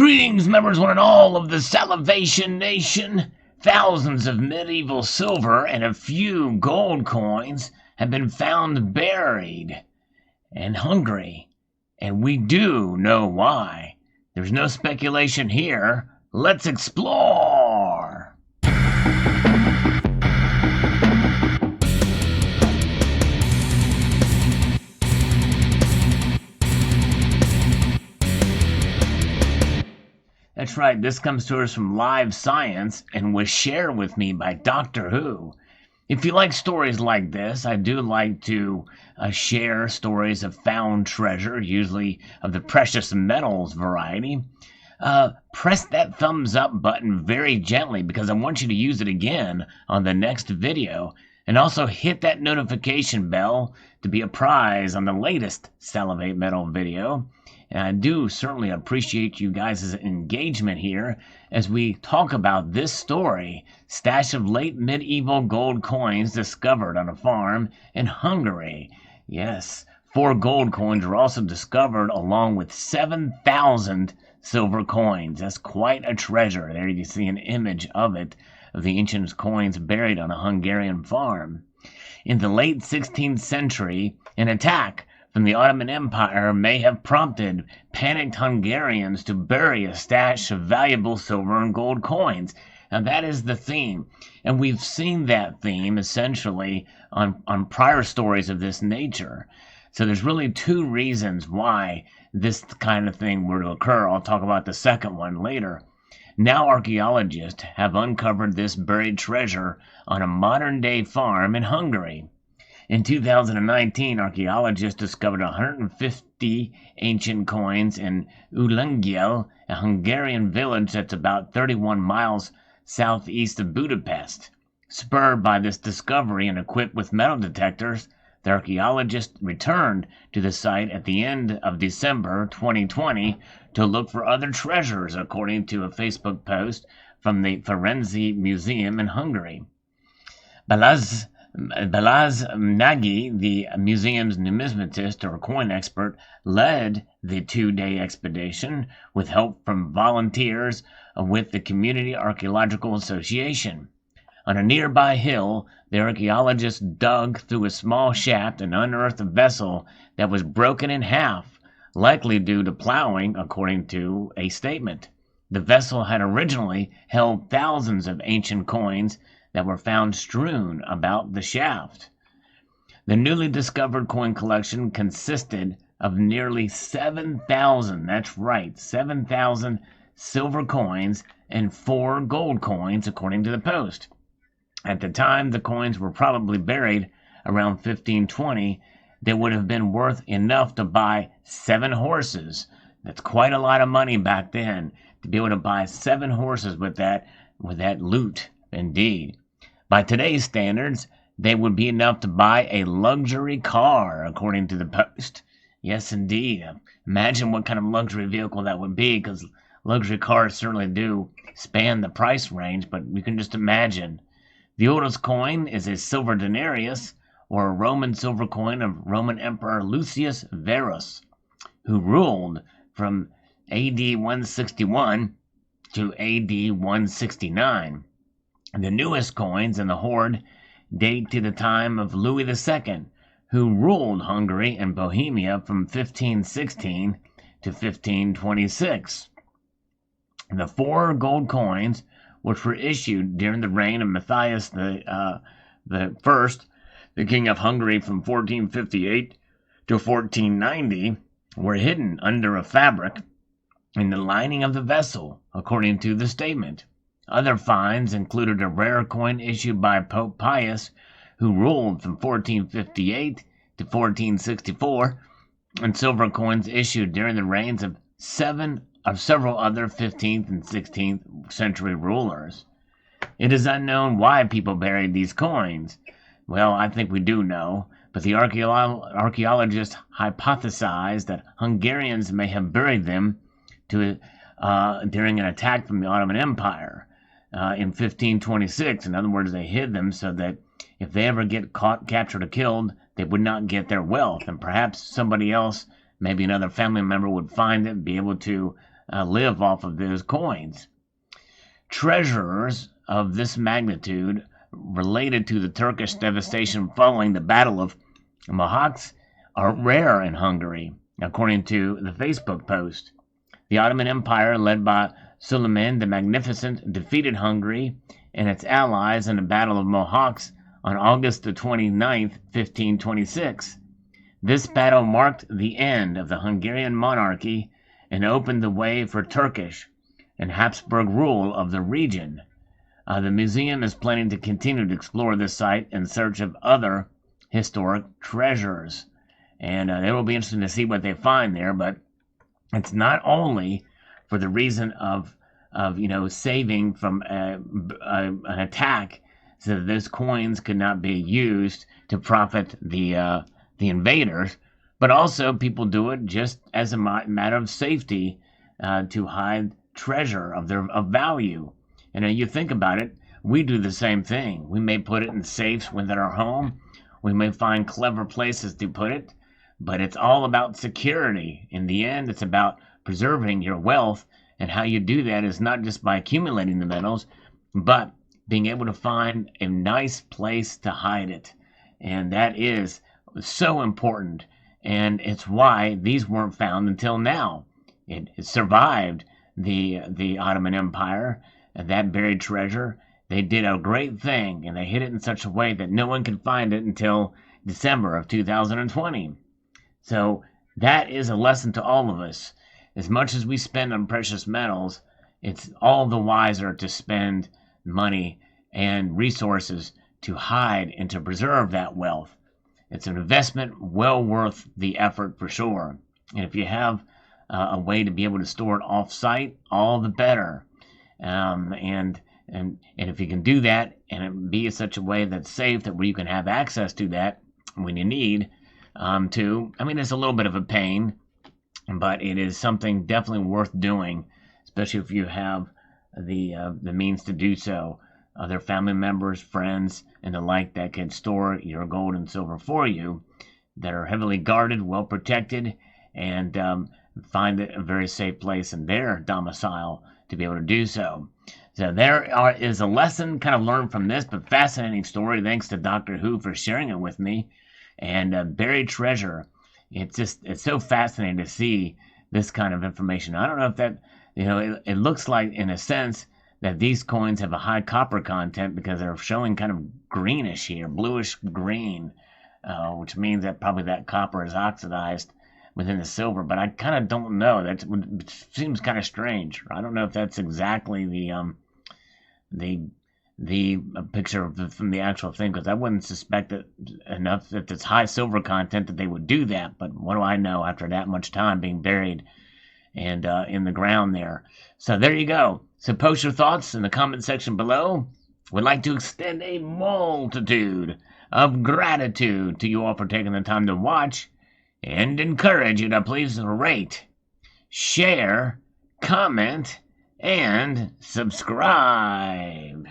Greetings, members one and all of the Salivation Nation. Thousands of medieval silver and a few gold coins have been found buried in Hungary, and we do know why. There's no speculation here. Let's explore! That's right, this comes to us from Live Science and was shared with me by Doctor Who. If you like stories like this, I do like to share stories of found treasure, usually of the precious metals variety. Press that thumbs up button very gently because I want you to use it again on the next video. And also hit that notification bell to be apprised on the latest Salivate Metal video. And I do certainly appreciate you guys' engagement here as we talk about this story, stash of late medieval gold coins discovered on a farm in Hungary. Yes, 4 gold coins were also discovered along with 7,000 silver coins. That's quite a treasure. There you see an image of it, of the ancient coins buried on a Hungarian farm. In the late 16th century, an attack from the Ottoman Empire may have prompted panicked Hungarians to bury a stash of valuable silver and gold coins. Now that is the theme, and we've seen that theme essentially on prior stories of this nature. So there's really 2 reasons why this kind of thing were to occur. I'll talk about the second one later. Now archaeologists have uncovered this buried treasure on a modern-day farm in Hungary. In 2019, archaeologists discovered 150 ancient coins in Ulengyel, a Hungarian village that's about 31 miles southeast of Budapest. Spurred by this discovery and equipped with metal detectors, the archaeologists returned to the site at the end of December 2020 to look for other treasures, according to a Facebook post from the Ferenczy Museum in Hungary. Balázs Nagy, the museum's numismatist or coin expert, led the 2-day expedition with help from volunteers with the Community Archaeological Association. On a nearby hill, the archaeologists dug through a small shaft and unearthed a vessel that was broken in half, likely due to plowing, according to a statement. The vessel had originally held thousands of ancient coins that were found strewn about the shaft. The newly discovered coin collection consisted of nearly 7,000, that's right, 7,000 silver coins and 4 gold coins, according to the post. At the time the coins were probably buried around 1520, they would have been worth enough to buy 7 horses. That's quite a lot of money back then, to be able to buy 7 horses with that loot, indeed. By today's standards, they would be enough to buy a luxury car, according to the post. Yes, indeed. Imagine what kind of luxury vehicle that would be, because luxury cars certainly do span the price range, but you can just imagine. The oldest coin is a silver denarius, or a Roman silver coin of Roman Emperor Lucius Verus, who ruled from AD 161 to AD 169. The newest coins in the hoard date to the time of Louis II, who ruled Hungary and Bohemia from 1516 to 1526. The 4 gold coins, which were issued during the reign of Matthias the First, the King of Hungary from 1458 to 1490, were hidden under a fabric in the lining of the vessel, according to the statement. Other finds included a rare coin issued by Pope Pius, who ruled from 1458 to 1464, and silver coins issued during the reigns of several other 15th and 16th century rulers. It is unknown why people buried these coins. Well, I think we do know, but the archaeologists hypothesized that Hungarians may have buried them during an attack from the Ottoman Empire. In 1526. In other words, they hid them so that if they ever get caught, captured, or killed, they would not get their wealth. And perhaps somebody else, maybe another family member, would find it and be able to live off of those coins. Treasurers of this magnitude related to the Turkish devastation following the Battle of Mohacs are rare in Hungary, according to the Facebook post. The Ottoman Empire, led by Suleiman the Magnificent, defeated Hungary and its allies in the Battle of Mohacs on August the 29th, 1526. This battle marked the end of the Hungarian monarchy and opened the way for Turkish and Habsburg rule of the region. The museum is planning to continue to explore this site in search of other historic treasures. And it will be interesting to see what they find there, but it's not only for the reason of saving from an attack, so that those coins could not be used to profit the invaders, but also people do it just as a matter of safety, to hide treasure of value. And you think about it, we do the same thing. We may put it in safes within our home. We may find clever places to put it, but it's all about security. In the end, it's about preserving your wealth, and how you do that is not just by accumulating the metals, but being able to find a nice place to hide it. And that is so important, and it's why these weren't found until now. It survived the Ottoman Empire, that buried treasure. They did a great thing, and they hid it in such a way that no one could find it until December of 2020. So that is a lesson to all of us. As much as we spend on precious metals, it's all the wiser to spend money and resources to hide and to preserve that wealth. It's an investment well worth the effort for sure. And if you have a way to be able to store it off-site, all the better. And if you can do that, and it be in such a way that's safe, that where you can have access to that when you need to. I mean, it's a little bit of a pain, but it is something definitely worth doing, especially if you have the means to do so. Other family members, friends, and the like that can store your gold and silver for you, that are heavily guarded, well protected, and find it a very safe place in their domicile to be able to do so. So is a lesson kind of learned from this, but fascinating story. Thanks to Doctor Who for sharing it with me. And buried treasure. It's so fascinating to see this kind of information. I don't know if that, it looks like, in a sense, that these coins have a high copper content, because they're showing kind of greenish here, bluish green, which means that probably that copper is oxidized within the silver. But I kind of don't know. That seems kind of strange. I don't know if that's exactly the picture from the actual thing, because I wouldn't suspect it enough that it's high silver content that they would do that. But what do I know after that much time being buried and in the ground there? So there you go. So post your thoughts in the comment section below. Would like to extend a multitude of gratitude to you all for taking the time to watch, and encourage you to please rate, share, comment, and subscribe.